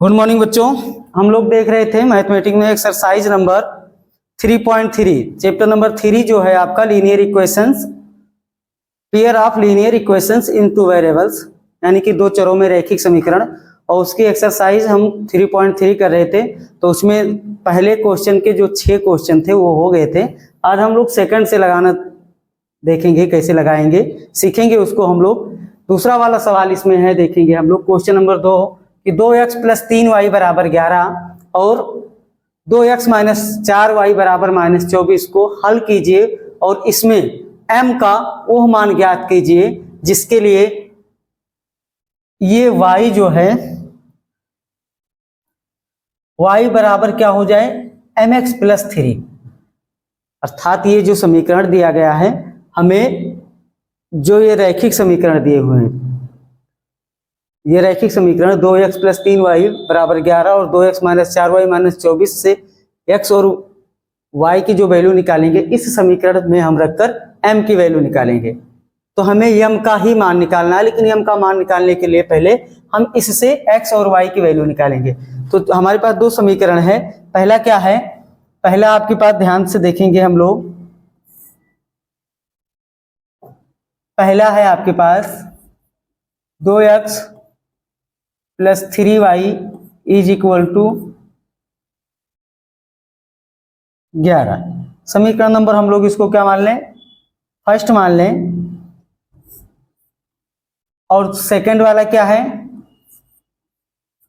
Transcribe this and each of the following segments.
Good morning बच्चों। हम लोग देख रहे थे मैथमेटिक्स में एक्सरसाइज नंबर 3.3 चैप्टर नंबर 3 जो है आपका linear equations, pair of linear equations in two variables, यानी कि दो चरों में रैखिक समीकरण। और उसकी एक्सरसाइज हम 3.3 कर रहे थे। तो उसमें पहले क्वेश्चन के जो 6 क्वेश्चन थे वो हो गए थे। आज हम लोग सेकंड से लगाना देखेंगे, कैसे लगाएंगे सीखेंगे उसको हम लोग। दूसरा वाला सवाल इसमें है, देखेंगे हम लोग क्वेश्चन नंबर 2 कि 2x + 3y बराबर 11 और 2x - 4y बराबर -24 को हल कीजिए और इसमें m का वो मान ज्ञात कीजिए जिसके लिए ये y जो है y बराबर क्या हो जाए mx + 3। अर्थात ये जो समीकरण दिया गया है हमें, जो ये रैखिक समीकरण दिए हुए हैं, ये रैखिक समीकरण 2x + 3y बराबर 11 और 2x - 4y - 24 से x और y की जो वैल्यू निकालेंगे इस समीकरण में हम रखकर m की वैल्यू निकालेंगे। तो हमें m का ही मान निकालना है, लेकिन m का मान निकालने के लिए पहले हम इससे x और y की वैल्यू निकालेंगे। तो हमारे पास दो समीकरण है। पहला क्या है, पहला आपके पास ध्यान से देखेंगे हम लोग। पहला है आपके पास 2x + 3y = 11। समीकरण नंबर हम लोग इसको क्या मान लें, फर्स्ट मान लें। और सेकंड वाला क्या है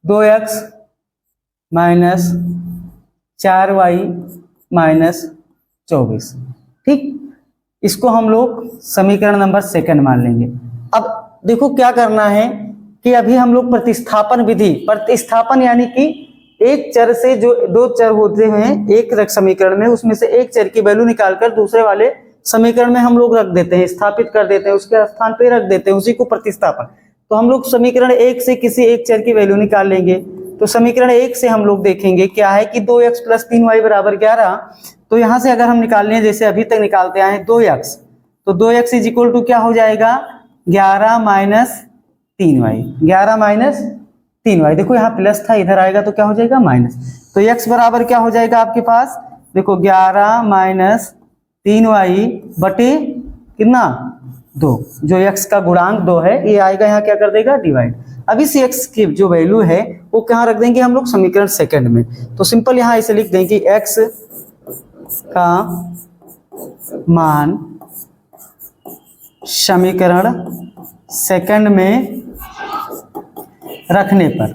2x - 4y - 24। ठीक, इसको हम लोग समीकरण नंबर सेकंड मान लेंगे। अब देखो क्या करना है कि अभी हम लोग प्रतिस्थापन विधि, प्रतिस्थापन यानी कि एक चर से जो दो चर होते हैं एक समीकरण में, उसमें से एक चर की वैल्यू निकालकर दूसरे वाले समीकरण में हम लोग रख देते हैं, स्थापित कर देते हैं, उसके स्थान पे रख देते हैं, उसी को प्रतिस्थापन। तो हम लोग समीकरण 1 से किसी एक चर की वैल्यू निकाल लेंगे। तो समीकरण 1 से हम लोग देखेंगे क्या है कि 2x + 3y बराबर 11। तो यहां से अगर हम निकालने हैं जैसे अभी तक निकालते आए 2x, तो 2x = क्या हो जाएगा 11 - 3y। 11 - 3y, देखो यहाँ प्लस था, इधर आएगा तो क्या हो जाएगा माइनस। तो x बराबर क्या हो जाएगा आपके पास, देखो 11 - 3y बटे कितना 2, जो x का गुणांक 2 है ये आएगा यहाँ क्या कर देगा डिवाइड। अब इस x की जो वैल्यू है वो कहाँ रख देंगे हम लोग समीकरण सेकंड में। तो सिंपल यहाँ ऐसे लिख देंगे कि x का मान समीकरण सेकंड में रखने पर,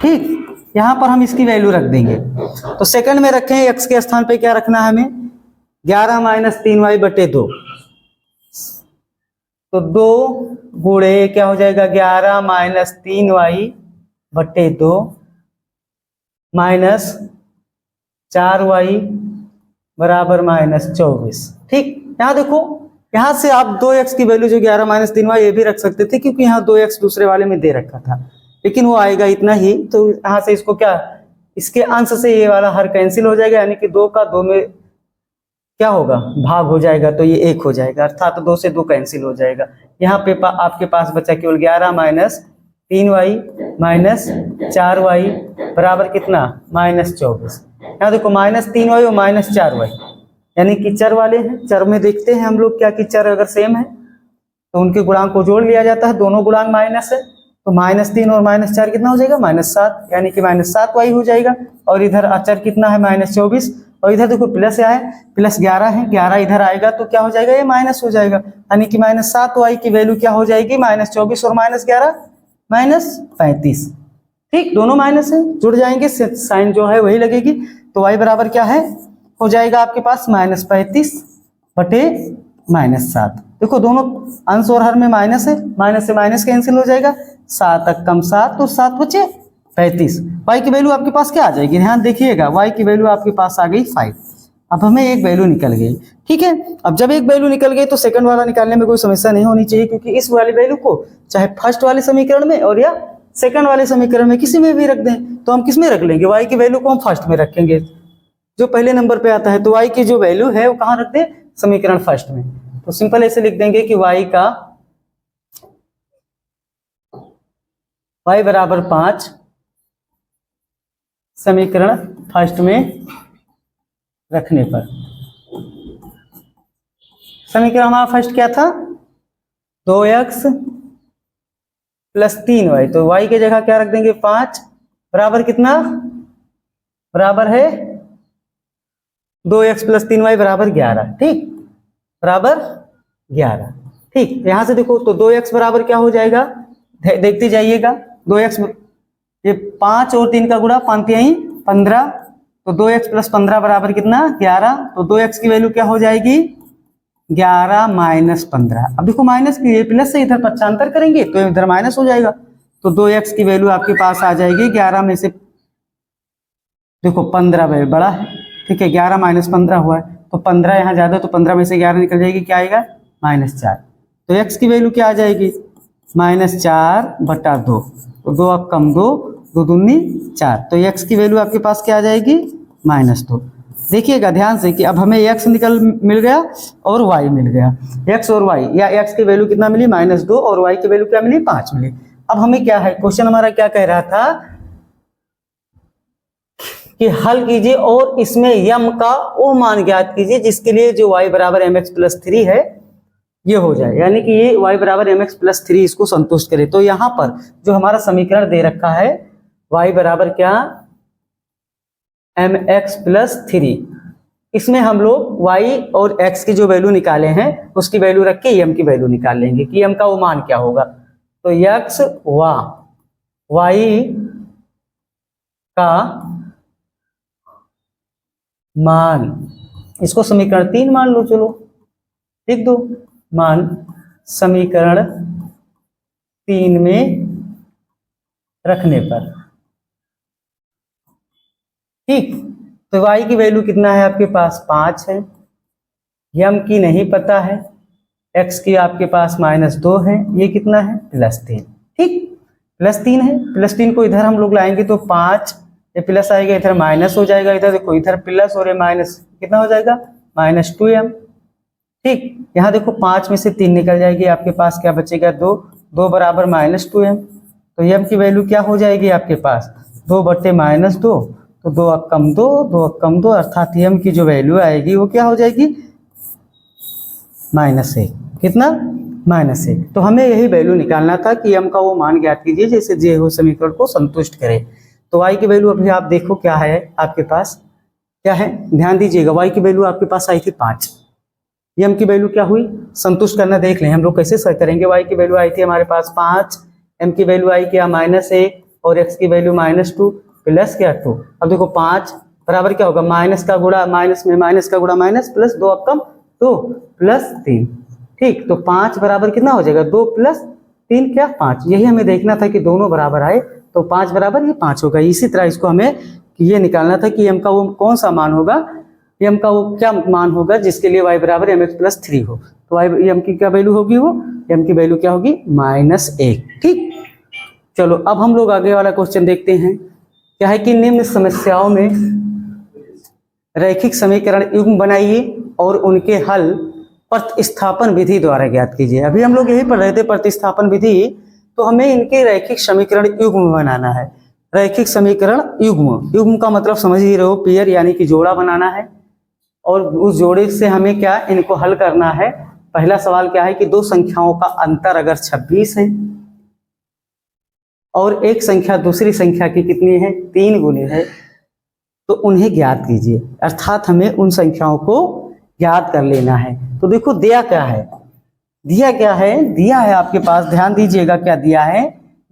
ठीक, यहां पर हम इसकी वैल्यू रख देंगे। तो सेकंड में रखें, x के स्थान पे क्या रखना है हमें 11 - 3y बटे 2। तो 2 गुणे क्या हो जाएगा 11 - 3y बटे 2 माइनस 4y बराबर -24। ठीक, यहाँ देखो, यहाँ से आप 2x की वैल्यू जो 11 - 3y ये भी रख सकते थे, क्योंकि यहाँ 2x दूसरे वाले में दे रखा था, लेकिन वो आएगा इतना ही। तो यहाँ से इसको क्या, इसके अंश से ये वाला हर कैंसिल हो जाएगा, यानी कि 2 का 2 में क्या होगा भाग हो जाएगा, तो ये 1 हो जाएगा, अर्थात 2 से 2 कैंसिल हो जाएगा। यहाँ पे आपके पास बचा केवल 11 - 3y - 4y बराबर कितना -24। यहाँ देखो -3y और -4y, यानी कि चर वाले हैं। चर में देखते हैं हम लोग क्या कि चर अगर सेम है तो उनके गुणांक को जोड़ लिया जाता है, दोनों गुणांक माइनस है। तो -3 और -4 कितना हो जाएगा -7, यानी कि -7y हो जाएगा। और इधर अचर कितना है -24, और इधर देखो प्लस है, प्लस 11 है, 11 इधर आएगा तो क्या हो जाएगा ये माइनस हो जाएगा, यानी कि -7y की वैल्यू क्या हो जाएगी -24 और -11 -35। ठीक, दोनों माइनस है, जुड़ जाएंगे, साइन जो है वही लगेगी। तो y बराबर क्या है हो जाएगा आपके पास -35 बटे -7। देखो दोनों अंश और हर में माइनस है, माइनस से माइनस कैंसिल हो जाएगा, 7 × 7 तो 7 बचे 35। y की वैल्यू आपके पास क्या आ जाएगी, ध्यान देखिएगा, y की वैल्यू आपके पास आ गई 5। अब हमें एक वैल्यू निकल गई, ठीक है। अब जब एक वैल्यू निकल गई तो सेकंड वाला निकालने में कोई समस्या नहीं होनी चाहिए, क्योंकि इस वाली वैल्यू को चाहे फर्स्ट वाले समीकरण में और या सेकंड वाले समीकरण में किसी में भी रख दें। तो हम किस में रख लेंगे, y की वैल्यू को हम फर्स्ट में रखेंगे, जो पहले नंबर पे आता है। तो y की जो वैल्यू है वो कहाँ रख दें, समीकरण फर्स्ट में। तो सिंपल ऐसे लिख देंगे कि y बराबर 5 समीकरण फर्स्ट में रखने पर। समीकरण हमारा फर्स्ट क्या था, 2x प्लस 3y, तो y की जगह क्या रख देंगे 5, बराबर कितना, बराबर है 2x प्लस 3y बराबर 11, ठीक, बराबर 11, ठीक। यहां से देखो तो 2x बराबर क्या हो जाएगा, देखते जाइएगा, 2x ये 5 और 3 का गुणा 5 यही 15, तो 2x प्लस 15 बराबर कितना 11, तो 2x की वैल्यू क्या हो जाएगी 11 माइनस 15। अब देखो माइनस की ये प्लस से इधर पक्षांतर करेंगे तो इधर माइनस हो जाएगा, तो 2x की वैल्यू आपके पास आ जाएगी 11 में से देखो 15 बड़ा है, ठीक है, 11 माइनस 15 हुआ है, तो 15 यहाँ ज्यादा, तो 15 में से 11 निकल जाएगी, क्या आएगा -4, तो x की वैल्यू क्या आ जाएगी -4/2, तो 2 अब कम 2, 2 दूनी 4, तो x की वैल्यू आपके पास क्या आ जाएगी -2। देखिएगा ध्यान से कि अब हमें x मिल गया और y मिल गया, x और y, या x की वैल्यू कितना मिली -2 और y की वैल्यू क्या मिली 5 मिली। अब हमें क्या है, क्वेश्चन हमारा क्या कह रहा था कि हल कीजिए और इसमें यम का वो मान ज्ञात कीजिए जिसके लिए जो y बराबर mx प्लस 3 है ये हो जाए, यानी कि ये y बराबर mx प्लस 3 इसको संतुष्ट करे। तो यहाँ पर जो हमारा समीकरण दे रखा है y बराबर क्या mx प्लस 3, इसमें हम लोग y और x की जो वैल्यू निकाले हैं उसकी वैल्यू रख के m की वैल्यू निकाल लेंगे कि m का वो मान क्या होगा। तो x y का मान, इसको समीकरण 3 मान लो, चलो लिख दो, मान समीकरण 3 में रखने पर, ठीक। तो y की वैल्यू कितना है आपके पास 5 है, m की नहीं पता है, x की आपके पास -2 है, ये कितना है +3, ठीक, +3 है, +3 को इधर हम लोग लाएंगे तो 5, ये प्लस आएगा इधर माइनस हो जाएगा, इधर देखो इधर प्लस और ये माइनस कितना हो जाएगा -2m, ठीक। यहाँ देखो 5 में से 3 निकल जाएगी, आपके पास क्या बचेगा 2, 2 बराबर -2m, तो m की वैल्यू क्या हो जाएगी आपके पास 2/-2, तो 2 अब कम 2, 2 अब कम 2, अर्थात m की जो वैल्यू आएगी वो क्या हो जाएगी -1, कितना -1। तो हमें यही वैल्यू निकालना था कि m का वो मान ज्ञात कीजिए जैसे जे हो समीकरण को संतुष्ट करे। तो y की वैल्यू अभी आप देखो क्या है आपके पास, क्या है ध्यान दीजिएगा, y की वैल्यू आपके पास आई थी 5, m की वैल्यू क्या हुई संतुष्ट करना देख लें हम लोग कैसे करेंगे। y की वैल्यू आई थी हमारे पास 5, m की वैल्यू आई क्या -1 और x की वैल्यू -2 प्लस क्या 2। अब देखो 5 बराबर क्या होगा माइनस का गुणा माइनस में माइनस का गुणा माइनस प्लस 2 अब कम 2 प्लस 3, ठीक। तो 5 बराबर कितना हो जाएगा 2 प्लस 3 क्या 5, यही हमें देखना था कि दोनों बराबर आए, तो 5 बराबर ये 5 होगा। इसी तरह इसको हमें ये निकालना था कि m का वो कौन सा मान होगा, m का वो क्या मान होगा जिसके लिए y बराबर mx प्लस 3 हो, तो m की क्या वैल्यू होगी, वो m की वैल्यू क्या होगी -1, ठीक। चलो अब हम लोग आगे वाला क्वेश्चन देखते हैं, क्या है कि निम्न समस्याओं में रैखिक समीकरण युग्म बनाइए और उनके हल प्रतिस्थापन विधि द्वारा ज्ञात कीजिए। अभी हम लोग यही पढ़ रहे थे प्रतिस्थापन विधि, तो हमें इनके रैखिक समीकरण युग्म बनाना है। रैखिक समीकरण युग्म, युग्म का मतलब समझ ही रहे हो, पेयर यानी कि जोड़ा बनाना है, और उस जोड़े से हमें क्या इनको हल करना है। पहला सवाल क्या है कि दो संख्याओं का अंतर अगर 26 है और एक संख्या दूसरी संख्या की कितनी है 3 गुनी है, तो उन्हें ज्ञात कीजिए, अर्थात हमें उन संख्याओं को ज्ञात कर लेना है। तो देखो दिया क्या है, दिया क्या है, दिया है आपके पास, ध्यान दीजिएगा क्या दिया है,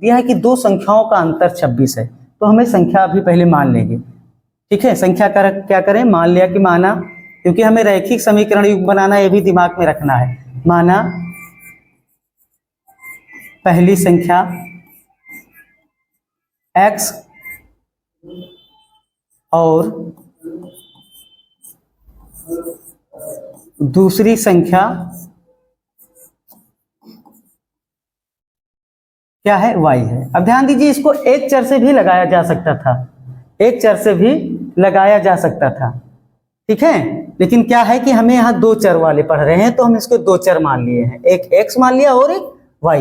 दिया है कि दो संख्याओं का अंतर 26 है, तो हमें संख्या अभी पहले मान लेंगे, ठीक है। संख्या का क्या करें, मान लिया कि माना, क्योंकि हमें रैखिक समीकरण युग्म बनाना है, ये भी दिमाग में रखना है। माना पहली संख्या x और दूसरी संख्या क्या है y है। अब ध्यान दीजिए इसको एक चर से भी लगाया जा सकता था, एक चर से भी लगाया जा सकता था, ठीक है। लेकिन क्या है कि हमें यहाँ दो चर वाले पढ़ रहे हैं, तो हम इसको दो चर मान लिए हैं, एक x मान लिया और एक y,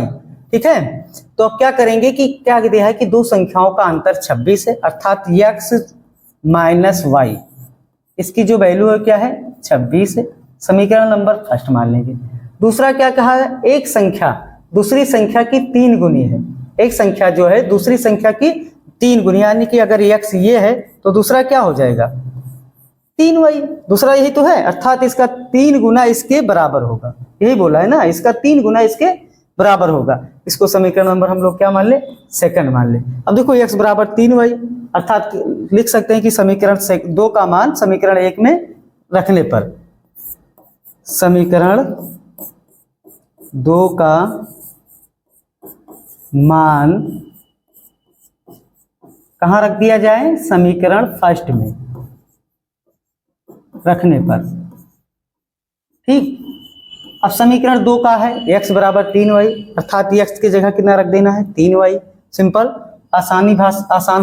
ठीक है। तो अब क्या करेंगे कि क्या दिया है कि दो संख्याओं का अंतर 26 है, अर्थात x माइनस वाई, इसकी जो वैल्यू है क्या है 26 है। समीकरण नंबर फर्स्ट मान लेंगे। दूसरा क्या कहा है, एक संख्या दूसरी संख्या की 3 गुनी है। एक संख्या जो है दूसरी संख्या की 3 गुनी, यानी कि अगर x ये है तो दूसरा क्या हो जाएगा 3y, दूसरा यही तो है, अर्थात इसका 3 गुना इसके बराबर होगा। यही बोला है ना, इसका 3 गुना इसके बराबर होगा। इसको समीकरण नंबर हम लोग क्या मान ले, सेकंड मान ले। अब देखो x बराबर 3y, अर्थात लिख सकते हैं कि समीकरण 2 का मान समीकरण 1 में रखने पर, समीकरण 2 का मान कहां रख दिया जाए, समीकरण फर्स्ट में रखने पर। ठीक, अब समीकरण 2 का है x बराबर 3y, अर्थात x की जगह कितना रख देना है 3y। सिंपल, आसान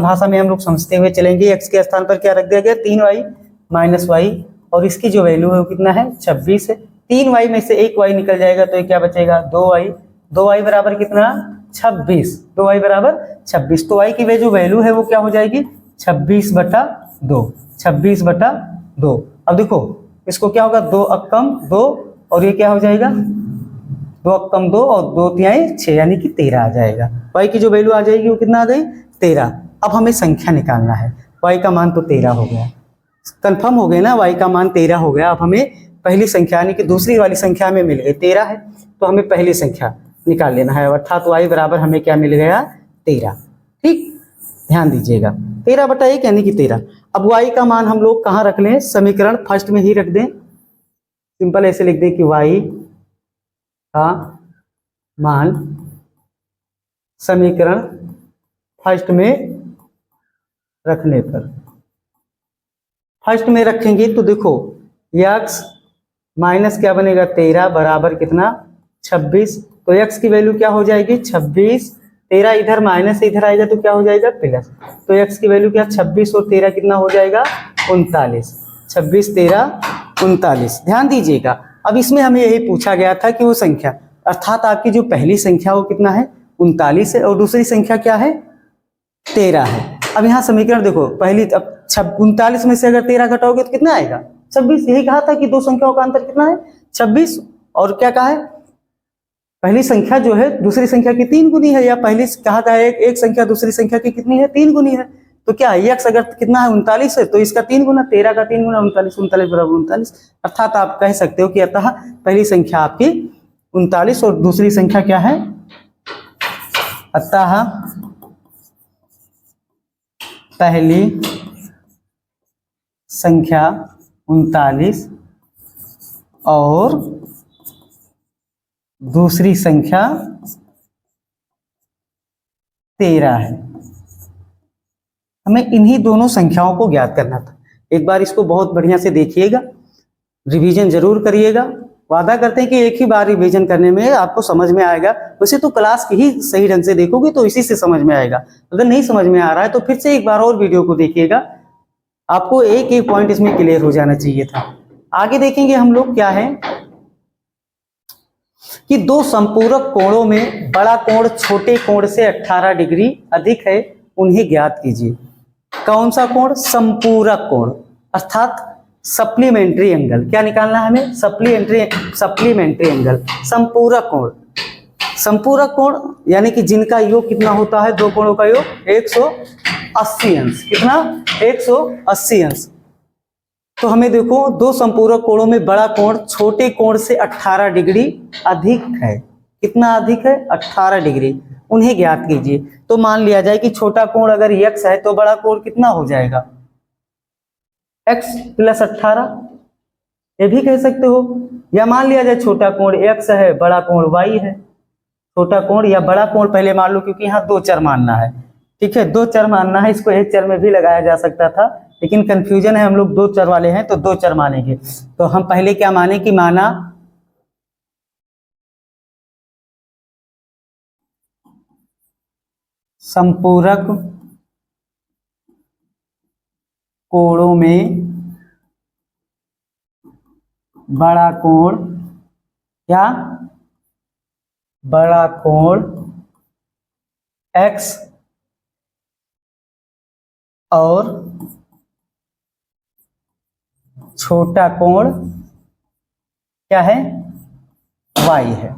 भाषा में हम लोग समझते हुए चलेंगे। x के स्थान पर क्या रख दिया गया 3y माइनस वाई, और इसकी जो वैल्यू है वो कितना है 26 है। 3y में से एक y निकल जाएगा तो ये क्या बचेगा 2y। 2y बराबर कितना 26, 2y बराबर 26। तो y की जो वैल्यू है वो क्या हो जाएगी 26/2, 26/2। अब देखो इसको क्या होगा 2 अक्कम 2, और ये क्या हो जाएगा 2 अक्कम 2 और 2 तिहाई 6, यानी कि 13 आ जाएगा। y की जो वैल्यू आ जाएगी वो कितना आ गई 13। अब हमें संख्या निकालना है, y का मान तो 13 हो गया, कंफर्म हो गया ना, y का मान 13 हो गया। अब हमें पहली संख्या यानी कि दूसरी वाली संख्या में मिल गई 13 है, तो हमें पहली संख्या निकाल लेना है, अर्थात y बराबर हमें क्या मिल गया 13। ठीक, ध्यान दीजिएगा 13/1 यानी कि 13। अब y का मान हम लोग कहाँ रख लें, समीकरण फर्स्ट में ही रख दें। सिंपल ऐसे लिख दें कि y का मान समीकरण फर्स्ट में रखने पर, फर्स्ट में रखेंगे तो देखो x माइनस क्या बनेगा 13 बराबर कितना 26। तो x की वैल्यू क्या हो जाएगी 26, 13 इधर माइनस इधर आएगा तो क्या हो जाएगा प्लस। तो x की वैल्यू क्या 26 और 13 कितना हो जाएगा 39, 26 13 39। ध्यान दीजिएगा, अब इसमें हमें यही पूछा गया था कि वो संख्या, अर्थात आपकी जो पहली संख्या वो कितना है 39 है, और दूसरी संख्या क्या है 13 है। अब यहाँ समीकरण देखो, पहली अब 39 में से अगर 13 घटाओगे तो कितना आएगा 26। यही कहा था कि दो संख्याओं का अंतर कितना है 26, और क्या कहा है पहली संख्या जो है दूसरी संख्या की 3 गुनी है, या पहली कहा था एक संख्या दूसरी संख्या की कितनी है 3 गुनी है। तो क्या x अगर कितना है 39 है तो इसका 3 गुना, 13 का 3 गुना 39, 39 बराबर 39। अर्थात आप कह सकते हो कि अतः पहली संख्या आपकी 39 और दूसरी संख्या क्या है, अतः पहली संख्या 39 और दूसरी संख्या 13 है। हमें इन्हीं दोनों संख्याओं को ज्ञात करना था। एक बार इसको बहुत बढ़िया से देखिएगा, रिवीजन जरूर करिएगा। वादा करते हैं कि एक ही बार रिवीजन करने में आपको समझ में आएगा। वैसे तो क्लास की ही सही ढंग से देखोगे तो इसी से समझ में आएगा। अगर नहीं समझ में आ रहा है तो फिर से एक बार और वीडियो को देखिएगा, आपको एक एक पॉइंट इसमें क्लियर हो जाना चाहिए था। आगे देखेंगे हम लोग क्या है कि दो संपूरक कोणों में बड़ा कोण छोटे कोण से 18 डिग्री अधिक है, उन्हें ज्ञात कीजिए। कौन सा कोण, संपूरक कोण, अर्थात सप्लीमेंट्री एंगल। क्या निकालना है हमें, सप्लीमेंट्री एंगल, संपूरक कोण। संपूरक कोण यानी कि जिनका योग कितना होता है, दो कोणों का योग 180 अंश। कितना 180 अंश। तो हमें देखो दो संपूरक कोणों में बड़ा कोण छोटे कोण से 18 डिग्री अधिक है। कितना अधिक है 18 डिग्री, उन्हें ज्ञात कीजिए। तो मान लिया जाए कि छोटा कोण अगर x है तो बड़ा कोण कितना हो जाएगा x + 18, ये भी कह सकते हो। या मान लिया जाए छोटा कोण x है, बड़ा कोण y है। छोटा कोण या बड़ा कोण पहले मान लो, क्योंकि यहाँ दो चर मानना है। ठीक है, दो चर मानना है, इसको एक चर में भी लगाया जा सकता था, लेकिन कंफ्यूजन है, हम लोग दो चर वाले हैं तो दो चर मानेंगे। तो हम पहले क्या माने कि माना संपूरक कोणों में बड़ा कोण या बड़ा कोण x और छोटा कोण क्या है, y है।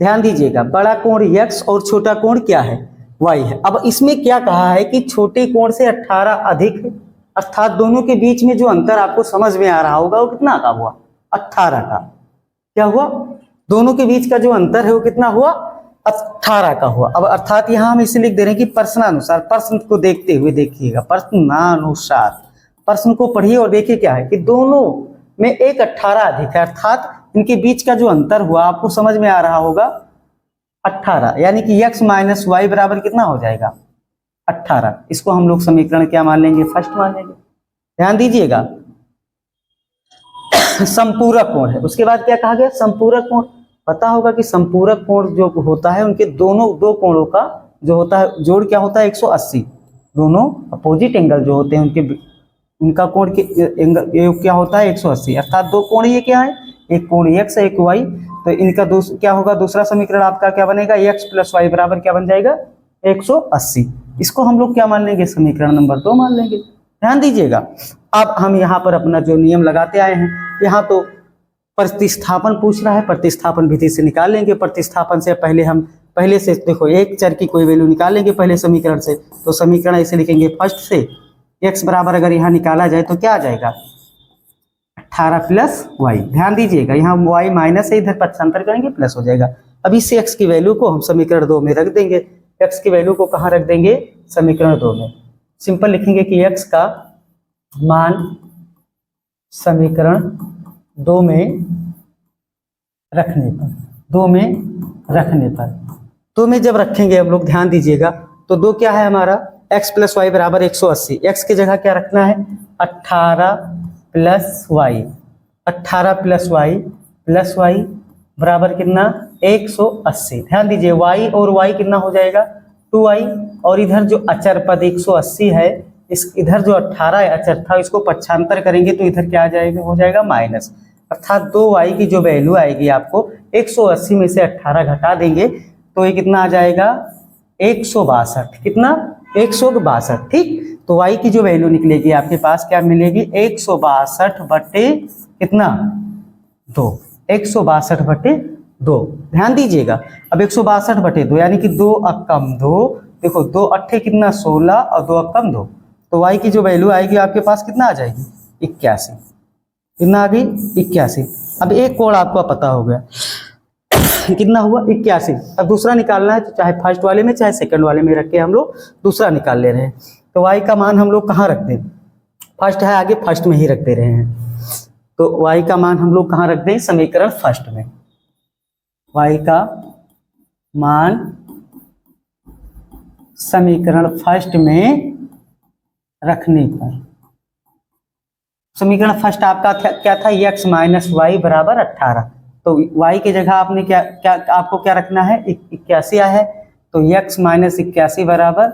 ध्यान दीजिएगा, बड़ा कोण x और छोटा कोण क्या है, y है। अब इसमें क्या कहा है कि छोटे कोण से 18 अधिक है, अर्थात दोनों के बीच में जो अंतर आपको समझ में आ रहा होगा वो कितना का हुआ, 18 का। क्या हुआ, दोनों के बीच का जो अंतर है वो कितना हुआ, 18 का हुआ। अब अर्थात यहाँ हम इसे लिख दे रहे हैं कि प्रश्नानुसार, प्रश्न को देखते हुए देखिएगा, प्रश्नानुसार, प्रश्न को पढ़िए और देखिए क्या है कि दोनों में एक 18 अधिक है, अर्थात इनके बीच का जो अंतर हुआ आपको समझ में आ रहा होगा 18, यानी कि x माइनस वाई बराबर कितना हो जाएगा, 18। इसको हम लोग समीकरण क्या मान लेंगे, फर्स्ट मान लेंगे। ध्यान दीजिएगा, संपूरक कोण है। उसके बाद क्या कहा गया, संपूरक कोण। पता होगा कि संपूरक कोण जो होता है उनके दोनों दो कोणों का जो होता है जोड़ क्या होता है, 180। दोनों अपोजिट एंगल जो होते हैं उनके उनका कोण एंगल क्या होता है, 180। अर्थात दो कोण ये क्या है, एक कोण x एक y। तो इनका क्या होगा, दूसरा समीकरण आपका क्या बनेगा, x प्लस वाई बराबर क्या बन जाएगा, 180। इसको हम लोग क्या मान लेंगे, समीकरण नंबर 2 मान लेंगे। ध्यान दीजिएगा, अब हम यहाँ पर अपना जो नियम लगाते आए हैं, यहाँ तो प्रतिस्थापन पूछ रहा है, प्रतिस्थापन विधि से निकाल लेंगे। प्रतिस्थापन से पहले हम पहले से देखो एक चर की कोई वैल्यू निकाल लेंगे पहले समीकरण से। तो समीकरण ऐसे लिखेंगे, फर्स्ट से x बराबर अगर यहाँ निकाला जाए तो क्या आ जाएगा, 18 प्लस वाई। ध्यान दीजिएगा, यहाँ y माइनस है, इधर पक्षांतर करेंगे प्लस हो जाएगा। अब इस x की वैल्यू को हम समीकरण 2 में रख देंगे। x की वैल्यू को कहाँ रख देंगे, समीकरण 2 में। सिंपल लिखेंगे कि x का मान समीकरण 2 में रखने पर, 2 में जब रखेंगे हम लोग, ध्यान दीजिएगा, तो 2 क्या है हमारा, x प्लस वाई बराबर 180। x की जगह क्या रखना है, 18 प्लस वाई, 18 प्लस वाई बराबर कितना, 180। ध्यान दीजिए, y और y कितना हो जाएगा, 2y। और इधर जो अचर पद 180 है, इस इधर जो 18 है अचर था, इसको पक्षांतर करेंगे तो इधर क्या आ जाएगा, हो जाएगा माइनस। अर्थात 2y की जो वैल्यू आएगी आपको 180 में से 18 घटा देंगे तो ये कितना आ जाएगा, 162। कितना, 162। ठीक, तो y की जो वैल्यू निकलेगी आपके पास क्या मिलेगी, 162 बटे कितना, 2, 162 बटे 2। ध्यान दीजिएगा, अब 162 बटे 2 यानी कि 2 अक्कम 2, देखो 2 अट्ठे कितना 16 और 2 अक्कम 2, तो y की जो वैल्यू आएगी आपके पास कितना आ जाएगी, 81। कितना आ गई, 81। अब एक कोण आपको पता हो गया कितना हुआ, 81। अब दूसरा निकालना है, तो चाहे फर्स्ट वाले में चाहे सेकंड वाले में रख के हम लोग दूसरा निकाल ले रहे हैं। तो y का मान हम लोग कहाँ रख दें, फर्स्ट है आगे, फर्स्ट में ही रख दे रहे हैं। तो y का मान हम लोग कहाँ रख दें, समीकरण फर्स्ट में। y का मान समीकरण फर्स्ट में रखने पर, समीकरण फर्स्ट आपका क्या था, x माइनस वाई बराबर 18। तो y की जगह आपने क्या आपको क्या रखना है, 81 है, तो x माइनस 81 बराबर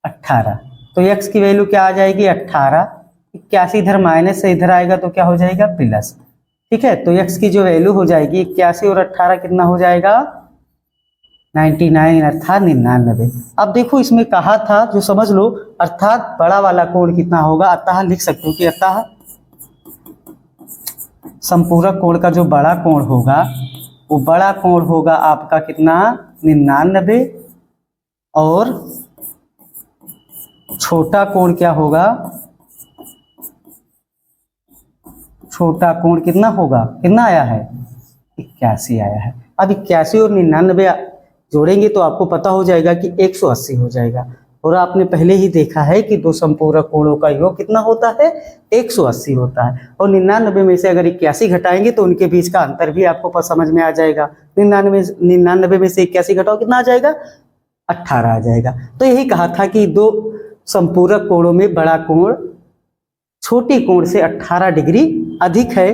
18। तो x की वैल्यू क्या आ जाएगी, 18। 81 इधर माइनस से इधर आएगा तो क्या हो जाएगा, प्लस। ठीक है, तो x की जो वैल्यू हो जाएगी 81 और 18 कितना हो जाएगा, 99 अर्थात 99। अब देखो इसमें कहा था, जो समझ लो, अर्थात बड़ा वाला कोण कितना होगा, अतः लिख सकते हो कि अतः संपूरक कोण का जो बड़ा कोण होगा वो बड़ा कोण होगा आपका कितना, 99। और छोटा कोण क्या होगा, छोटा कोण कितना होगा, कितना आया है, 81 आया है। अब 81 और 99 जोड़ेंगे तो आपको पता हो जाएगा कि 180 हो जाएगा। और आपने पहले ही देखा है कि दो संपूरक कोणों का योग कितना होता है, 180 होता है। और 99 में से अगर 81 घटाएंगे तो उनके बीच का अंतर भी आपको समझ में आ जाएगा। 99 में से 81 घटाओ कितना आ जाएगा, 18 आ जाएगा। तो यही कहा था कि दो संपूरक कोणों में बड़ा कोण छोटे कोण से 18 डिग्री अधिक है।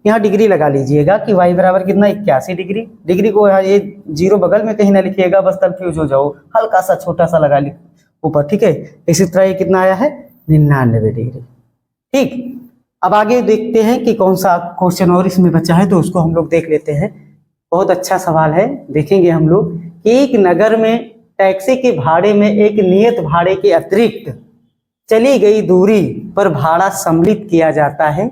यहाँ डिग्री लगा लीजिएगा कि y बराबर कितना, 81 डिग्री। डिग्री को यहाँ ये 0 बगल में कहीं ना लिखिएगा, बस कंफ्यूज हो जाओ, हल्का सा छोटा सा लगा ली ऊपर। ठीक है, इसी तरह ये कितना आया है, 99 डिग्री। ठीक, अब आगे देखते हैं कि कौन सा क्वेश्चन और इसमें बचा है, तो उसको हम लोग देख लेते हैं। बहुत अच्छा सवाल है, देखेंगे हम लोग कि एक नगर में टैक्सी के भाड़े में एक नियत भाड़े के अतिरिक्त चली गई दूरी पर भाड़ा सम्मिलित किया जाता है।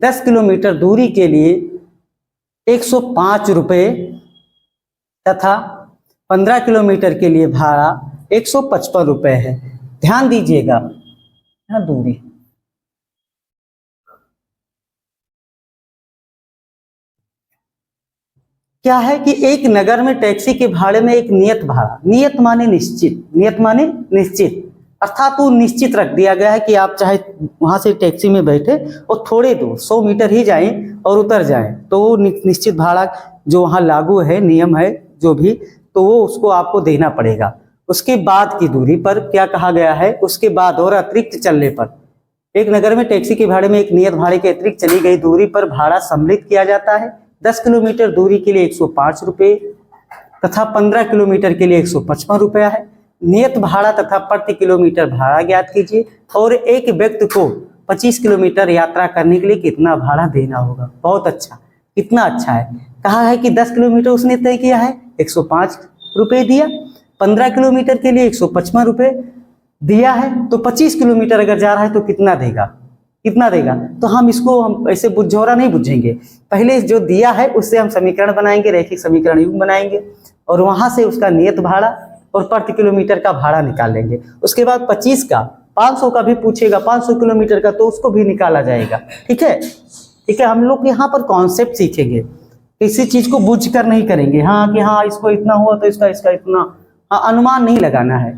10 किलोमीटर दूरी के लिए 105 रुपये तथा 15 किलोमीटर के लिए भाड़ा 155 रुपये है। ध्यान दीजिएगा यहाँ दूरी, क्या है कि एक नगर में टैक्सी के भाड़े में एक नियत भाड़ा, नियत माने निश्चित, नियत माने निश्चित, अर्थात वो निश्चित रख दिया गया है कि आप चाहे वहां से टैक्सी में बैठे और थोड़े दूर 100 मीटर ही जाएं और उतर जाएं तो वो निश्चित भाड़ा जो वहां लागू है, नियम है जो भी, तो वो उसको आपको देना पड़ेगा। उसके बाद की दूरी पर क्या कहा गया है, उसके बाद और अतिरिक्त चलने पर एक नगर में टैक्सी के भाड़े में एक नियत भाड़े के अतिरिक्त चली गई दूरी पर भाड़ा सम्मिलित किया जाता है। 10 किलोमीटर दूरी के लिए 105 रुपये तथा 15 किलोमीटर के लिए 155 रुपया है। नियत भाड़ा तथा प्रति किलोमीटर भाड़ा ज्ञात कीजिए और एक व्यक्ति को 25 किलोमीटर यात्रा करने के लिए कितना भाड़ा देना होगा। बहुत अच्छा, कितना अच्छा है। कहा है कि 10 किलोमीटर उसने तय किया है 105 रुपये दिया, 15 किलोमीटर के लिए 155 रुपये दिया है, तो 25 किलोमीटर अगर जा रहा है तो कितना देगा, कितना देगा। तो हम इसको हम ऐसे बुझौरा नहीं बुझेंगे, पहले जो दिया है उससे हम समीकरण बनाएंगे, रैखिक समीकरण युग्म बनाएंगे और वहां से उसका नियत भाड़ा और प्रति किलोमीटर का भाड़ा निकाल लेंगे। उसके बाद 25 का 500 का भी पूछेगा, 500 किलोमीटर का तो उसको भी निकाला जाएगा। ठीक है, ठीक है। हम लोग यहाँ पर कॉन्सेप्ट सीखेंगे, किसी चीज को बुझ कर नहीं करेंगे। हाँ कि हाँ इसको इतना हुआ तो इसका इतना, हाँ अनुमान नहीं लगाना है,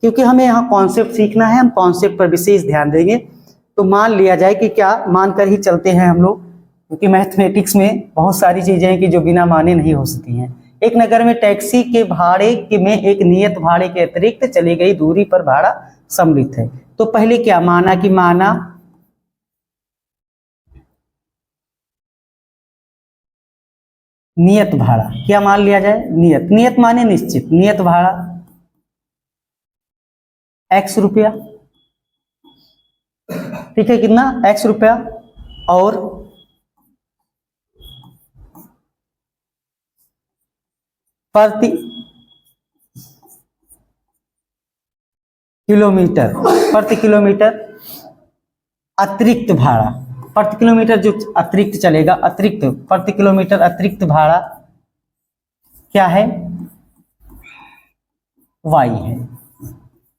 क्योंकि हमें यहाँ कॉन्सेप्ट सीखना है। हम कॉन्सेप्ट पर विशेष ध्यान देंगे। तो मान लिया जाए कि क्या मानकर ही चलते हैं हम लोग, क्योंकि मैथमेटिक्स में बहुत सारी चीजें हैं कि जो बिना माने नहीं हो सकती हैं। एक नगर में टैक्सी के भाड़े में एक नियत भाड़े के अतिरिक्त चली गई दूरी पर भाड़ा सम्मिलित है। तो पहले क्या माना कि माना नियत भाड़ा, क्या मान लिया जाए, नियत, नियत माने निश्चित, नियत भाड़ा x रुपया, ठीक है, कितना x रुपया, और प्रति किलोमीटर, प्रति किलोमीटर अतिरिक्त भाड़ा, प्रति किलोमीटर जो अतिरिक्त चलेगा, अतिरिक्त प्रति किलोमीटर अतिरिक्त भाड़ा क्या है, y है।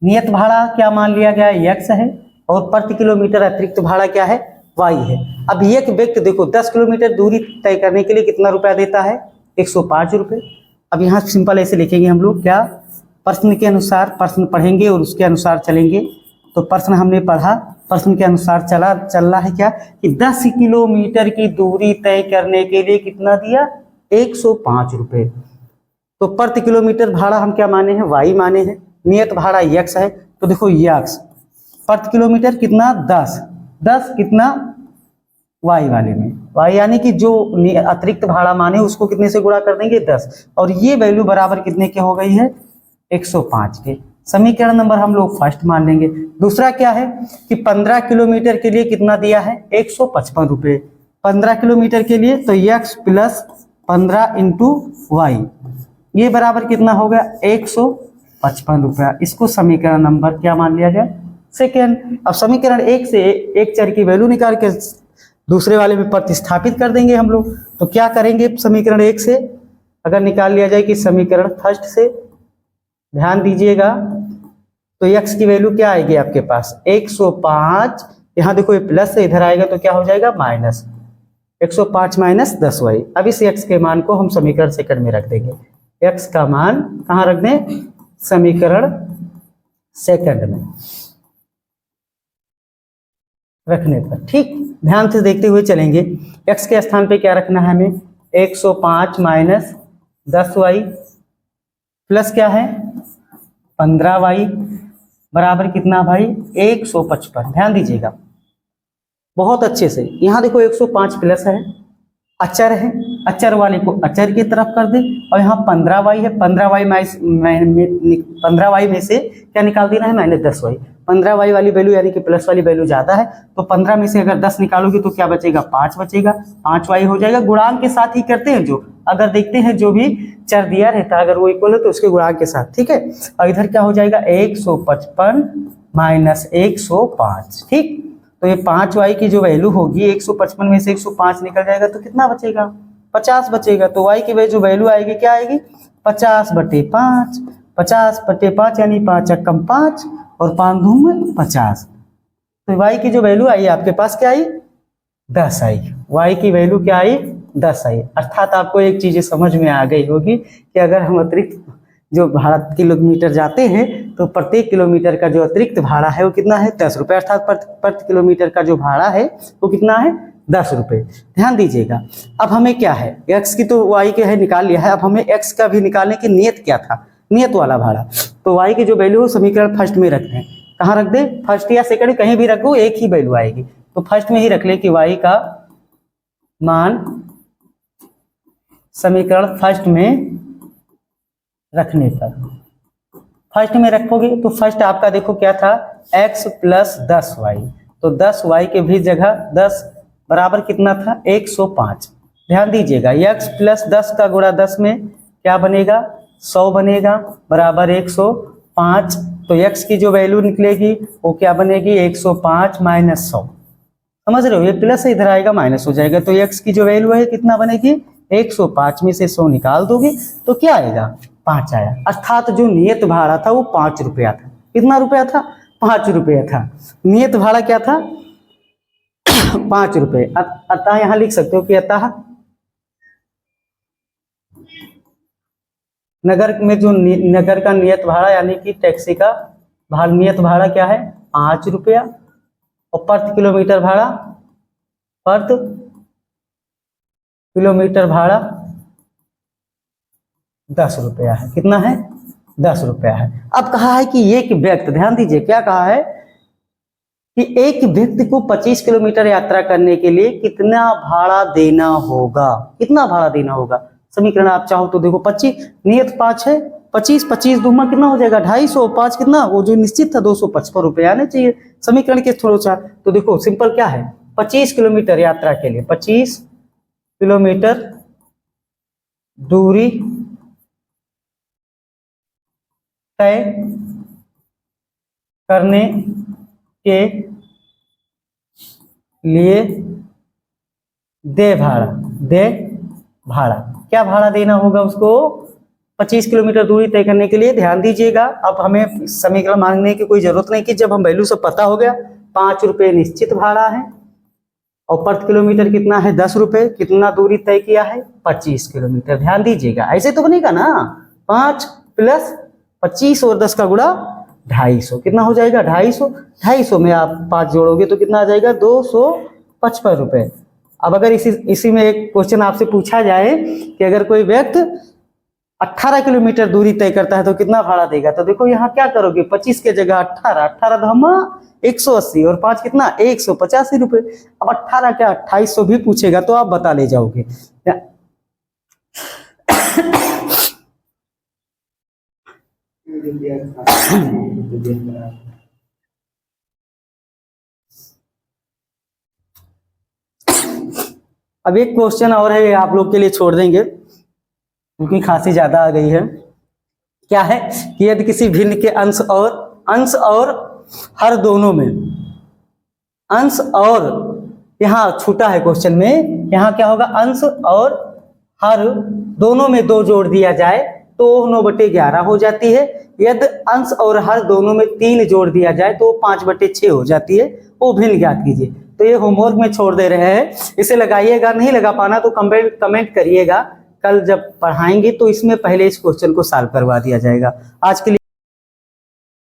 नियत भाड़ा क्या मान लिया गया है, x है, और प्रति किलोमीटर अतिरिक्त भाड़ा क्या है, y है। अब एक व्यक्ति देखो 10 किलोमीटर दूरी तय करने के लिए कितना रुपया देता है, 105 रुपये। अब यहाँ सिंपल ऐसे लिखेंगे हम लोग, क्या प्रश्न के अनुसार, प्रश्न पढ़ेंगे और उसके अनुसार चलेंगे। तो प्रश्न हमने पढ़ा, प्रश्न के अनुसार चल रहा है क्या कि 10 किलोमीटर की दूरी तय करने के लिए कितना दिया, 105 रुपये। तो प्रति किलोमीटर भाड़ा हम क्या माने हैं, y माने हैं, नियत भाड़ा x है। तो देखो x प्रति किलोमीटर कितना 10 कितना y वाले में, y यानी कि जो अतिरिक्त भाड़ा माने उसको कितने से गुणा कर देंगे 10, और ये वैल्यू बराबर कितने के हो गई है, 105 के। समीकरण नंबर हम लोग फर्स्ट मान लेंगे। दूसरा क्या है कि 15 किलोमीटर के लिए कितना दिया है, 155 रुपये। 15 किलोमीटर के लिए तो x प्लस 15 इंटू वाई, ये बराबर कितना हो गया, 155 रुपया। इसको समीकरण नंबर क्या मान लिया जाए, सेकेंड। अब समीकरण एक से एक चर की वैल्यू निकाल के दूसरे वाले में प्रतिस्थापित कर देंगे हम लोग। तो क्या करेंगे, समीकरण एक से अगर निकाल लिया जाए कि समीकरण फर्स्ट से, ध्यान दीजिएगा, तो x की वैल्यू क्या आएगी आपके पास, 105। यहाँ देखो ये प्लस से इधर आएगा तो क्या हो जाएगा माइनस, 105 माइनस 10y। अब इस x के मान को हम समीकरण सेकंड में रख देंगे। x का मान कहाँ रख दें, समीकरण सेकंड में रखने पर। ठीक, ध्यान से देखते हुए चलेंगे। x के स्थान पे क्या रखना है हमें, 105 माइनस 10y प्लस क्या है 15y बराबर कितना भाई, 155। ध्यान दीजिएगा बहुत अच्छे से। यहाँ देखो 105 प्लस है, अचर है, अचर वाले को अचर की तरफ कर दे, और यहाँ 15y है, 15y में से क्या निकाल देना है, माइनस 10y। 15y वाली वैल्यू यानी कि प्लस वाली वैल्यू ज्यादा है, तो 15 में से अगर 10 निकालोगे तो क्या बचेगा, 5 बचेगा, 5y हो जाएगा। गुणांक के साथ ही करते हैं, जो अगर देखते हैं जो भी चर दिया रहता है अगर वो इक्वल है तो उसके गुणांक के साथ, ठीक है। और इधर क्या हो जाएगा, 155 माइनस 105। ठीक, तो ये 5y की जो वैल्यू होगी 155 में से 105 निकल जाएगा तो कितना बचेगा, 50 बचेगा। तो y की जो वैल्यू आएगी क्या आएगी, 50/5, 50/5 यानी 5 एकम 5 और 5 दूम 50। तो y की जो वैल्यू आई आपके पास क्या आई, 10 आई। y की वैल्यू क्या आई, 10 आई। अर्थात आपको एक चीज समझ में आ गई होगी कि अगर हम अतिरिक्त जो भाड़ा किलोमीटर जाते हैं तो प्रत्येक किलोमीटर का जो अतिरिक्त भाड़ा है वो कितना है, 10 रुपये। अर्थात प्रति किलोमीटर का जो भाड़ा है वो कितना है, 10 रुपये। ध्यान दीजिएगा। अब हमें क्या है, x की तो y के है निकाल लिया है, अब हमें x का भी निकालने की नियत क्या था, नियत वाला भाड़ा। तो y की जो वैल्यू हो समीकरण फर्स्ट में रखते हैं। कहाँ रख दे, फर्स्ट या सेकंड कहीं भी रखो, एक ही वैल्यू आएगी। तो फर्स्ट में ही रख ले कि y का मान समीकरण फर्स्ट में रखने पर, फर्स्ट में रखोगे तो फर्स्ट आपका देखो क्या था, x प्लस 10y। तो 10y के भी जगह 10 बराबर कितना था, 105। ध्यान दीजिएगा, x प्लस 10 का गुणा 10 में क्या बनेगा, 100 बनेगा, बराबर 105। तो x की जो वैल्यू निकलेगी वो क्या बनेगी, 105 माइनस 100। समझ रहे हो, ये प्लस इधर आएगा माइनस हो जाएगा। तो x की जो वैल्यू है कितना बनेगी, 105 में से 100 निकाल दोगे तो क्या आएगा, 5 आया। अर्थात जो नियत भाड़ा था वो 5 रुपया था। कितना रुपया था, 5 रुपया था। नियत भाड़ा क्या था, 5 रुपये। अतः यहां लिख सकते हो कि अतः नगर में जो नगर का नियत भाड़ा यानी कि टैक्सी का नियत भाड़ा क्या है, 5 रुपया। और प्रति किलोमीटर भाड़ा, प्रति किलोमीटर भाड़ा 10 रुपया है। कितना है, 10 रुपया है। अब कहा है कि एक व्यक्ति, ध्यान दीजिए क्या कहा है कि एक व्यक्ति को 25 किलोमीटर यात्रा करने के लिए कितना भाड़ा देना होगा, कितना भाड़ा देना होगा। समीकरण आप चाहो तो देखो, 25 नियत 5 है, 25 दूमा कितना हो जाएगा, 250। 5 कितना, वो जो निश्चित था 255 रुपये आने चाहिए समीकरण के थ्रू सा। तो देखो सिंपल क्या है, 25 किलोमीटर यात्रा के लिए 25 किलोमीटर दूरी तय करने के लिए दे भाड़ा। क्या भाड़ा देना होगा उसको, 25 किलोमीटर दूरी तय करने के लिए। ध्यान दीजिएगा, अब हमें समीकरण मांगने की कोई जरूरत नहीं कि जब हम वैल्यू सब पता हो गया। 5 रुपये निश्चित भाड़ा है और प्रति किलोमीटर कितना है, 10 रुपये। कितना दूरी तय किया है, 25 किलोमीटर। ध्यान दीजिएगा, ऐसे तो बनेगा ना, 5 प्लस 25 और 10 का गुणा 250। कितना हो जाएगा, 250। 250 में आप 5 जोड़ोगे तो कितना आ जाएगा, 255 रुपये। अब अगर इसी में एक क्वेश्चन आपसे पूछा जाए कि अगर कोई व्यक्ति 18 किलोमीटर दूरी तय करता है तो कितना भाड़ा देगा, तो देखो यहाँ क्या करोगे, 25 के जगह 18 धमा 180 और 5 कितना, 185 रुपये। अब 18 क्या 2800 भी पूछेगा तो आप बता ले जाओगे। अब एक क्वेश्चन और है, आप लोग के लिए छोड़ देंगे क्योंकि खांसी ज्यादा आ गई है। क्या है कि यदि किसी भिन्न के अंश और हर दोनों में, अंश और, यहाँ छूटा है क्वेश्चन में, यहाँ क्या होगा, अंश और हर दोनों में 2 जोड़ दिया जाए तो 9/11 हो जाती है। यदि अंश और हर दोनों में 3 जोड़ दिया जाए तो 5/6 हो जाती है। वो भिन्न ज्ञात कीजिए। तो ये होमवर्क में छोड़ दे रहे हैं, इसे लगाइएगा। नहीं लगा पाना तो कमेंट करिएगा, कल जब पढ़ाएंगे तो इसमें पहले इस क्वेश्चन को सॉल्व करवा दिया जाएगा। आज के लिए